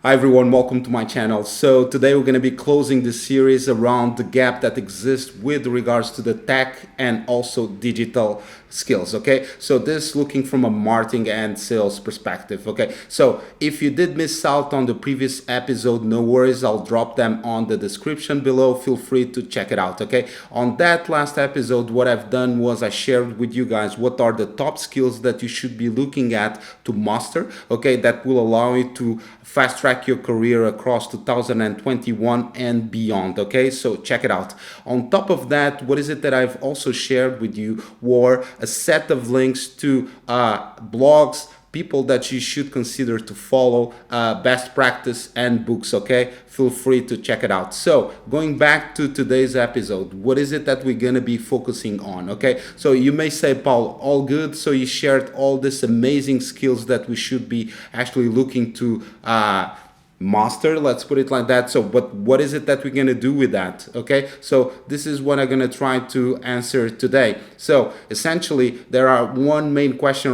Hi everyone, welcome to my channel. So today we're going to be closing this series around the gap that exists with regards to the tech and also digital skills. Okay, so this looking from a marketing and sales perspective. Okay, so if you did miss out on the previous episode, no worries, I'll drop them on the description below. Feel free to check it out. Okay, on that last episode, what I've done was I shared with you guys what are the top skills that you should be looking at to master. Okay, that will allow you to fast track your career across 2021 and beyond. Okay, so check it out. On top of that, what is it that I've also shared with you were a set of links to blogs, people that you should consider to follow, best practice and books. Okay, feel free to check it out. So going back to today's episode, what is it that we're going to be focusing on? Okay, so you may say, Paul, all good, so you shared all these amazing skills that we should be actually looking to master, let's put it like that. So but what is it that we're going to do with that? Okay, so this is what I'm going to try to answer today. So essentially there is one main question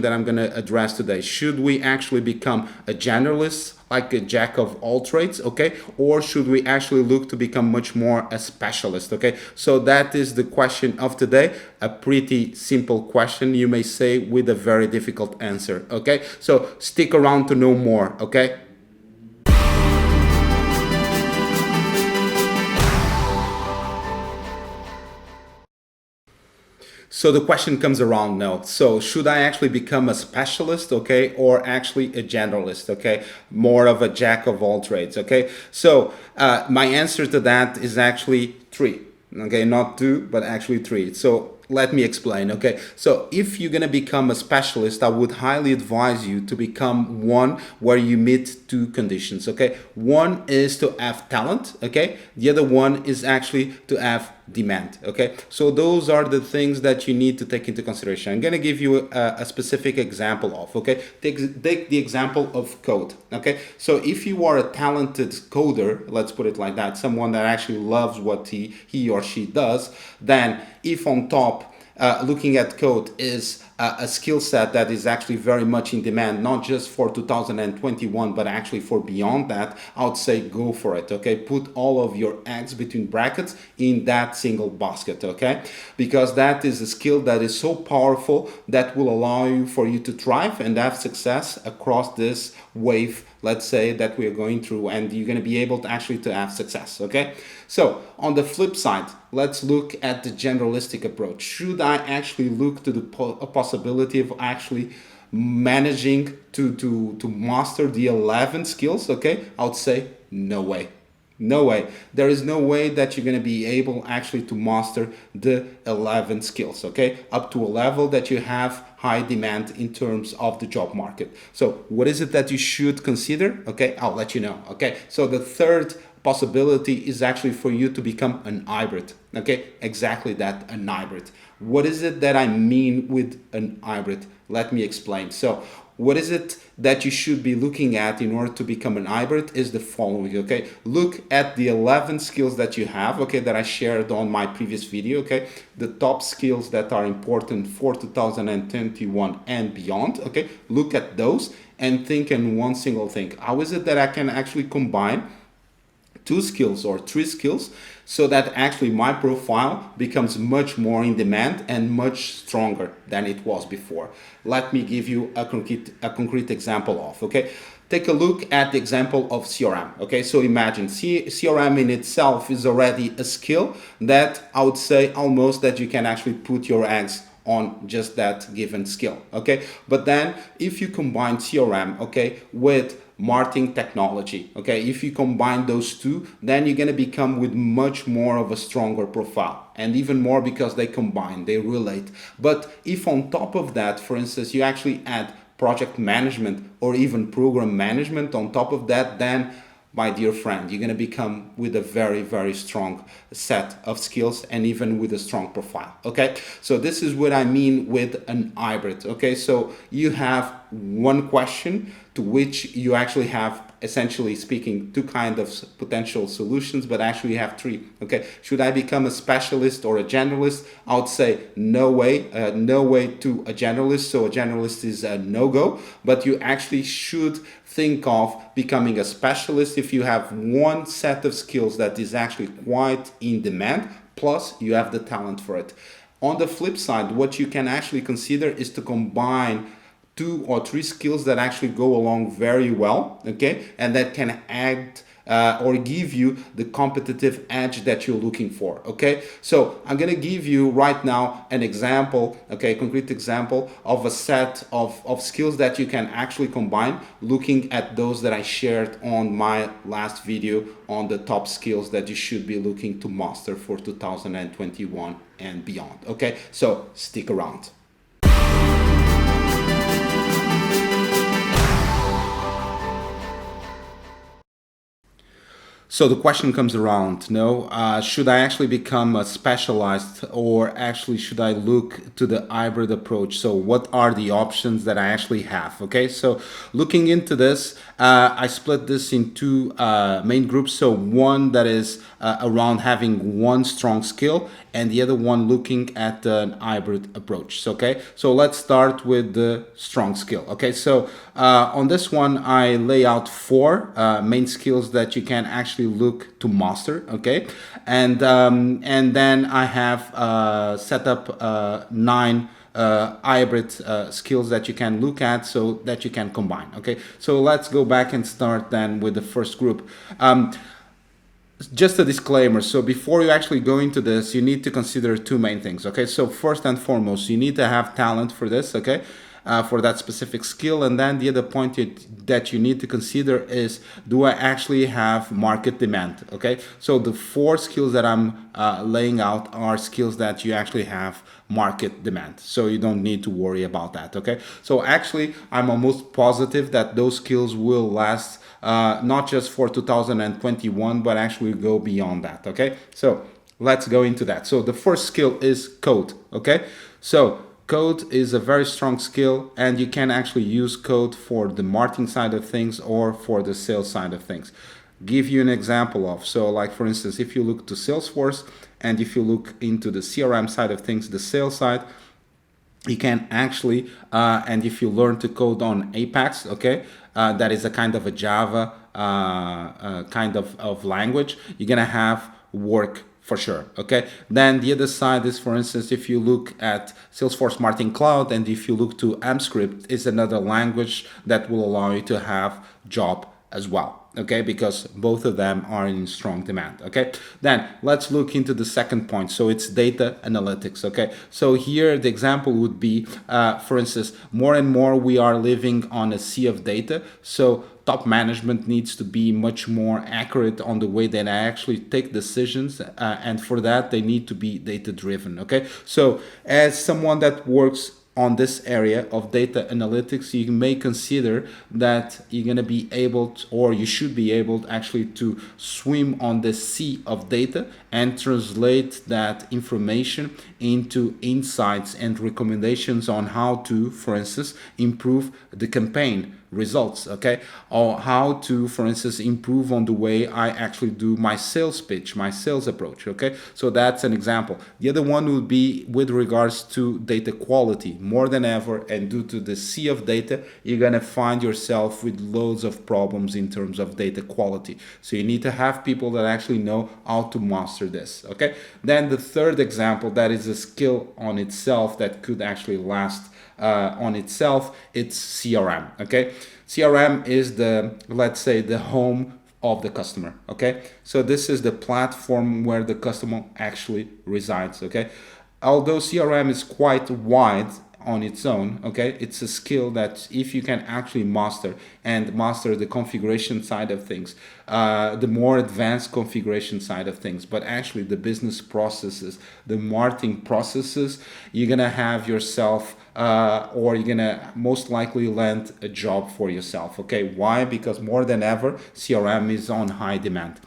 that I'm going to address today. Should we actually become a generalist, like a jack of all trades, okay, or should we actually look to become much more a specialist? Okay, so that is the question of today. A pretty simple question, you may say, with a very difficult answer. Okay, so stick around to know more. Okay. So the question comes around now. So should I actually become a specialist, okay, or actually a generalist, okay, more of a jack of all trades, okay? So my answer to that is actually three, okay, not two, but actually three. So let me explain. Okay, so if you're going to become a specialist, I would highly advise you to become one where you meet two conditions. Okay, one is to have talent, okay, the other one is actually to have demand. Okay, so those are the things that you need to take into consideration. I'm going to give you a specific example of, okay, take the example of code. Okay, so if you are a talented coder, let's put it like that, someone that actually loves what he or she does, then if on top looking at code is a skill set that is actually very much in demand, not just for 2021, but actually for beyond that, I would say go for it. Okay, put all of your eggs between brackets in that single basket. Okay, because that is a skill that is so powerful that will allow you for you to thrive and have success across this wave, let's say, that we are going through, and you're going to be able to actually to have success. Okay, so on the flip side, let's look at the generalistic approach. Should I actually look to the possibility of actually managing to master the 11 skills? Okay, I would say no way. No way. There is no way that you're going to be able actually to master the 11 skills, okay, up to a level that you have high demand in terms of the job market. So what is it that you should consider? Okay, I'll let you know. Okay, so the third possibility is actually for you to become an hybrid. Okay, exactly that, an hybrid. What is it that I mean with an hybrid? Let me explain. So what is it that you should be looking at in order to become an hybrid is the following. Okay, look at the 11 skills that you have, okay, that I shared on my previous video. Okay, the top skills that are important for 2021 and beyond. Okay, look at those and think in one single thing. How is it that I can actually combine two skills or three skills so that actually my profile becomes much more in demand and much stronger than it was before? Let me give you a concrete example of, okay, take a look at the example of CRM. Okay, so imagine CRM in itself is already a skill that I would say almost that you can actually put your eggs on just that given skill. Okay, but then if you combine CRM, okay, with marketing technology, okay, if you combine those two, then you're going to become with much more of a stronger profile, and even more because they combine, they relate. But if on top of that, for instance, you actually add project management or even program management on top of that, then my dear friend, you're going to become with a very, very strong set of skills and even with a strong profile. Okay, so this is what I mean with an hybrid. Okay, so you have one question to which you actually have essentially speaking two kind of potential solutions, but actually you have three. Okay, should I become a specialist or a generalist? I would say no way, no way to a generalist. So a generalist is a no-go, but you actually should think of becoming a specialist if you have one set of skills that is actually quite in demand, plus you have the talent for it. On the flip side, what you can actually consider is to combine two or three skills that actually go along very well, okay, and that can add or give you the competitive edge that you're looking for, okay? So I'm gonna give you right now an example, okay, concrete example of a set of skills that you can actually combine, looking at those that I shared on my last video on the top skills that you should be looking to master for 2021 and beyond, okay? So stick around. So the question comes around, should I actually become a specialized, or actually should I look to the hybrid approach? So what are the options that I actually have? Okay, so looking into this, I split this in two main groups. So one that is around having one strong skill, and the other one looking at an hybrid approach. So, okay, so let's start with the strong skill. Okay, so on this one, I lay out four main skills that you can actually look to master. Okay, and then I have set up 9 hybrid skills that you can look at, so that you can combine. Okay, so let's go back and start then with the first group. Just a disclaimer, so before you actually go into this, you need to consider two main things. Okay, so first and foremost, you need to have talent for this, okay, for that specific skill. And then the other point that you need to consider is, do I actually have market demand? Okay, so the 4 skills that I'm laying out are skills that you actually have market demand, so you don't need to worry about that. Okay, so actually I'm almost positive that those skills will last not just for 2021, but actually go beyond that. Okay, so let's go into that. So the first skill is code. Okay, so code is a very strong skill, and you can actually use code for the marketing side of things or for the sales side of things. Give you an example of, so like for instance, if you look to Salesforce and if you look into the CRM side of things, the sales side, you can actually, and if you learn to code on Apex, okay, that is a kind of a Java kind of language, you're gonna have work for sure. Okay, then the other side is, for instance, if you look at Salesforce Marketing Cloud, and if you look to AmpScript, is another language that will allow you to have job as well. Okay, because both of them are in strong demand. Okay, then let's look into the second point. So it's data analytics. Okay, so here the example would be, for instance, more and more we are living on a sea of data. So top management needs to be much more accurate on the way that I actually take decisions, and for that they need to be data driven. Okay, so as someone that works on this area of data analytics, you may consider that you're going to be able to, or you should be able to actually to swim on the sea of data and translate that information into insights and recommendations on how to, for instance, improve the campaign results, okay, or how to, for instance, improve on the way I actually do my sales pitch, my sales approach. Okay, so that's an example. The other one would be with regards to data quality. More than ever, and due to the sea of data, you're gonna find yourself with loads of problems in terms of data quality, so you need to have people that actually know how to master this. Okay, then the third example, that is a skill on itself that could actually last on itself, it's CRM. Okay, CRM is the, let's say, the home of the customer. Okay, so this is the platform where the customer actually resides. Okay, although CRM is quite wide on its own, okay, it's a skill that if you can actually master and master the configuration side of things, the more advanced configuration side of things, but actually the business processes, the marketing processes, you're gonna have yourself or you're gonna most likely land a job for yourself. Okay, why? Because more than ever CRM is on high demand.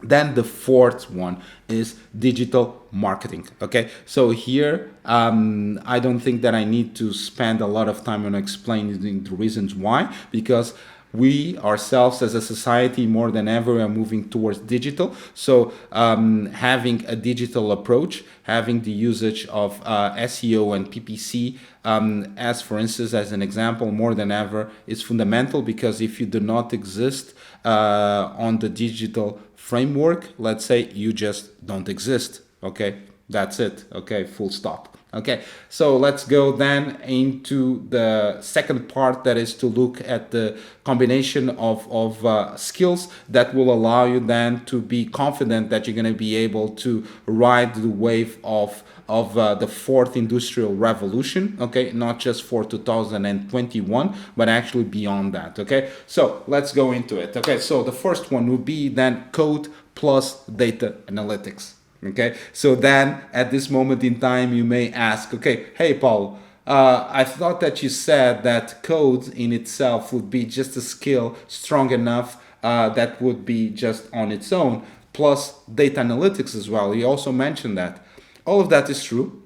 Then the fourth one is digital marketing. Okay, so here I don't think that I need to spend a lot of time on explaining the reasons why, because we ourselves as a society more than ever are moving towards digital. So having a digital approach, having the usage of SEO and PPC as for instance, as an example, more than ever is fundamental, because if you do not exist on the digital framework, let's say, you just don't exist. Okay, that's it. Okay, full stop. Okay, so let's go then into the second part, that is to look at the combination of skills that will allow you then to be confident that you're going to be able to ride the wave of the fourth industrial revolution. Okay, not just for 2021, but actually beyond that. Okay, so let's go into it. Okay, so the first one would be then code plus data analytics. Okay, so then at this moment in time, you may ask, okay, hey, Paul, I thought that you said that code in itself would be just a skill strong enough that would be just on its own, plus data analytics as well. You also mentioned that. All of that is true.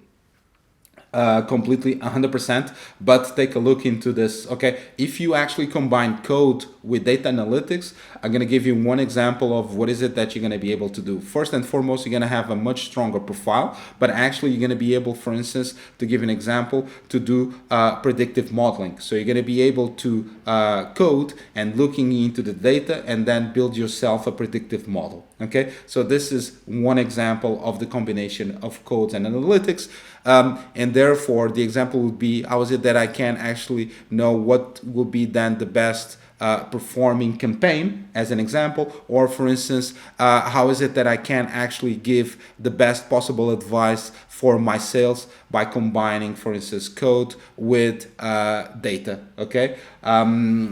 Completely 100%, but take a look into this. Okay, if you actually combine code with data analytics, I'm going to give you one example of what is it that you're going to be able to do. First and foremost, you're going to have a much stronger profile, but actually you're going to be able, for instance, to give an example, to do predictive modeling. So you're going to be able to code and looking into the data and then build yourself a predictive model. Okay, so this is one example of the combination of codes and analytics. And therefore, the example would be, how is it that I can actually know what will be then the best performing campaign, as an example, or for instance, how is it that I can actually give the best possible advice for my sales by combining, for instance, code with data. Okay,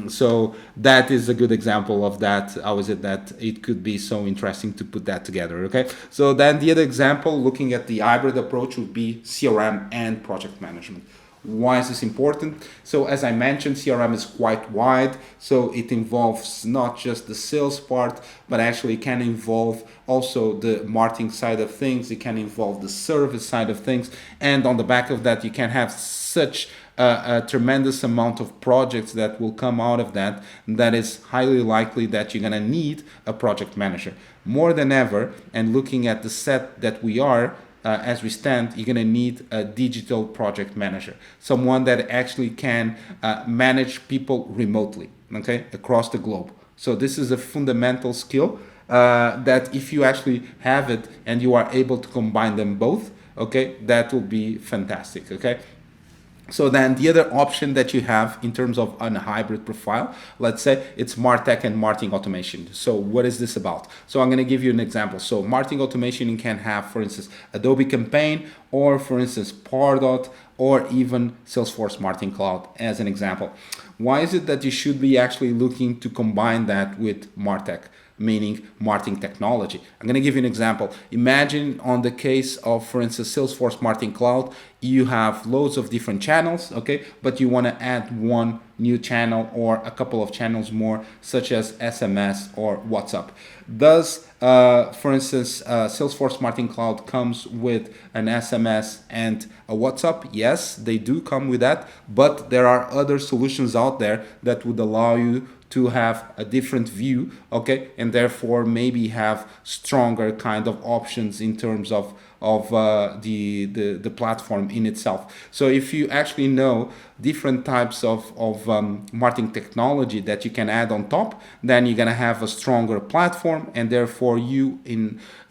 so that is a good example of that. How is it that it could be so interesting to put that together? Okay, so then the other example, looking at the hybrid approach, would be CRM and project management. Why is this important? So as I mentioned, CRM is quite wide, so it involves not just the sales part, but actually can involve also the marketing side of things. It can involve the service side of things, and on the back of that, you can have such a tremendous amount of projects that will come out of that, that is highly likely that you're going to need a project manager more than ever. And looking at the set that we are, as we stand, you're going to need a digital project manager, someone that actually can manage people remotely, okay, across the globe. So this is a fundamental skill that if you actually have it and you are able to combine them both, okay, that will be fantastic. Okay, so then the other option that you have in terms of a hybrid profile, let's say it's MarTech and marketing automation. So what is this about? So I'm going to give you an example. So marketing automation, you can have, for instance, Adobe Campaign, or for instance, Pardot, or even Salesforce Marketing Cloud as an example. Why is it that you should be actually looking to combine that with MarTech? Meaning marketing technology. I'm going to give you an example. Imagine on the case of, for instance, Salesforce Marketing Cloud, you have loads of different channels, okay, but you want to add one new channel or a couple of channels more, such as SMS or WhatsApp. Does, for instance, Salesforce Marketing Cloud comes with an SMS and a WhatsApp? Yes, they do come with that, but there are other solutions out there that would allow you to have a different view, okay, and therefore maybe have stronger kind of options in terms of the platform in itself. So if you actually know different types of marketing technology that you can add on top, then you're gonna have a stronger platform, and therefore you're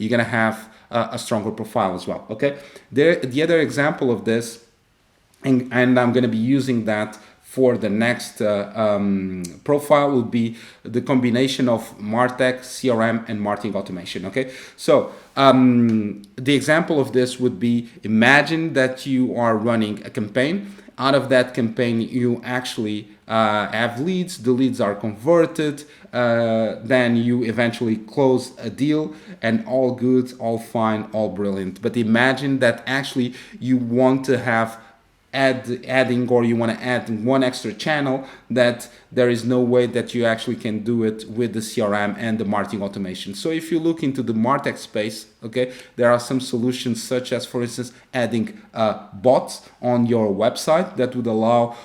gonna have a stronger profile as well. Okay, the other example of this, and I'm gonna be using that for the next profile, will be the combination of MarTech, CRM, and marketing automation. Okay, so the example of this would be, imagine that you are running a campaign. Out of that campaign, you actually have leads. The leads are converted. Then you eventually close a deal, and all good, all fine, all brilliant. But imagine that actually you want to have adding, or you want to add one extra channel, that there is no way that you actually can do it with the CRM and the marketing automation. So if you look into the MarTech space, okay, there are some solutions such as, for instance, adding bots on your website that would allow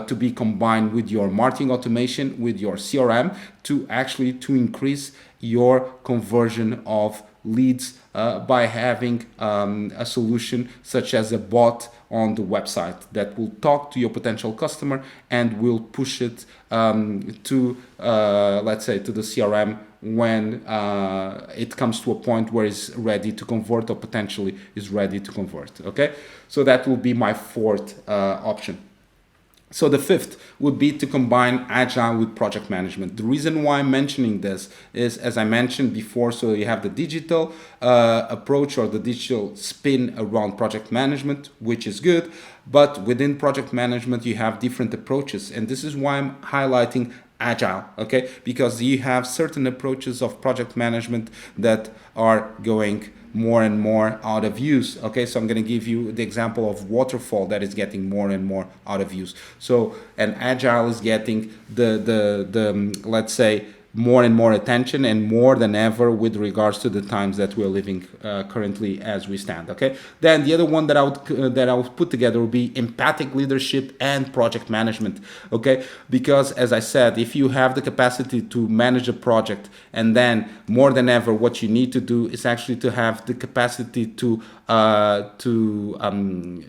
to be combined with your marketing automation, with your CRM, to actually to increase your conversion of leads by having a solution such as a bot on the website that will talk to your potential customer and will push it to let's say to the CRM when it comes to a point where it's ready to convert, or potentially is ready to convert. Okay, so that will be my fourth option. So the fifth would be to combine Agile with project management. The reason why I'm mentioning this is, as I mentioned before, so you have the digital approach or the digital spin around project management, which is good, but within project management you have different approaches, and this is why I'm highlighting Agile, okay? Because you have certain approaches of project management that are going more and more out of use. Okay, so I'm going to give you the example of waterfall that is getting more and more out of use. So, and Agile is getting the let's say more and more attention, and more than ever with regards to the times that we're living currently as we stand. Okay, then the other one that I would put together would be empathic leadership and project management. Okay, because as I said, if you have the capacity to manage a project, and then more than ever what you need to do is actually to have the capacity to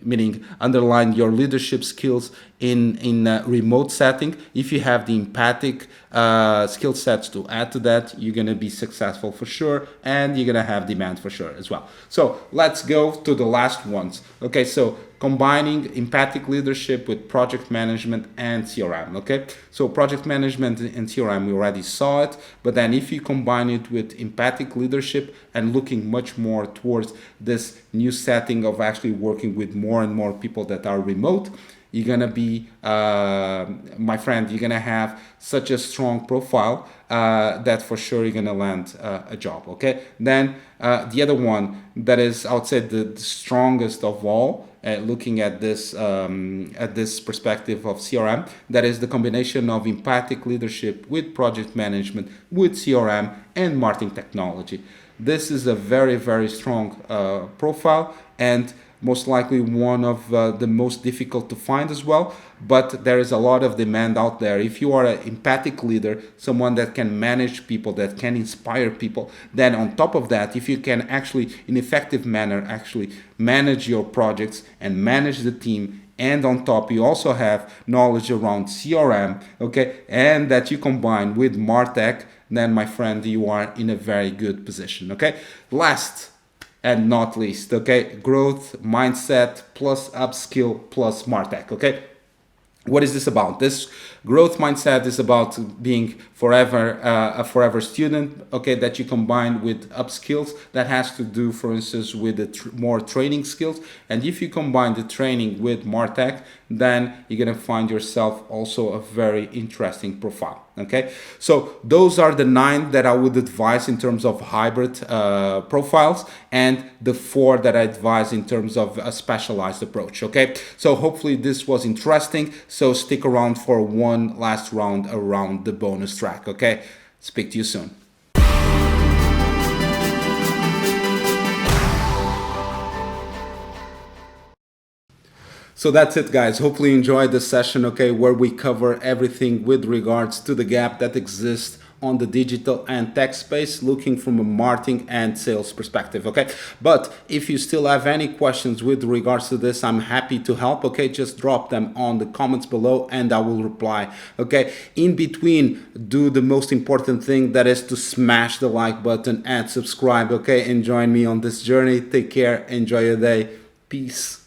meaning underline your leadership skills in a remote setting. If you have the empathic skill sets to add to that, you're going to be successful for sure, and you're going to have demand for sure as well. So let's go to the last ones. Okay, so combining empathic leadership with project management and CRM. Okay, so project management and CRM, we already saw it, but then if you combine it with empathic leadership and looking much more towards this new setting of actually working with more and more people that are remote, you're gonna be, my friend, you're gonna have such a strong profile that for sure you're gonna land a job. Okay, then the other one that is, I would say, the strongest of all, looking at this perspective of CRM, that is the combination of empathic leadership with project management, with CRM and marketing technology. This is a very, very strong profile, and most likely one of the most difficult to find as well, but there is a lot of demand out there. If you are an empathic leader, someone that can manage people, that can inspire people, then on top of that, if you can actually in effective manner actually manage your projects and manage the team, and on top you also have knowledge around CRM, okay, and that you combine with MarTech, then my friend, you are in a very good position. Okay, last and not least, okay, growth mindset plus upskill plus MarTech. Okay, what is this about? This growth mindset is about being forever a forever student, okay, that you combine with upskills that has to do, for instance, with the more training skills. And if you combine the training with MarTech, then you're going to find yourself also a very interesting profile. Okay, so those are the 9 that I would advise in terms of hybrid profiles, and the 4 that I advise in terms of a specialized approach. Okay, so hopefully this was interesting. So stick around for one last round around the bonus track. Okay, speak to you soon. So that's it, guys. Hopefully you enjoyed this session, okay, where we cover everything with regards to the gap that exists on the digital and tech space, looking from a marketing and sales perspective. Okay, but if you still have any questions with regards to this, I'm happy to help. Okay, just drop them on the comments below and I will reply. Okay, in between, do the most important thing, that is to smash the like button and subscribe. Okay, and join me on this journey. Take care, enjoy your day, peace.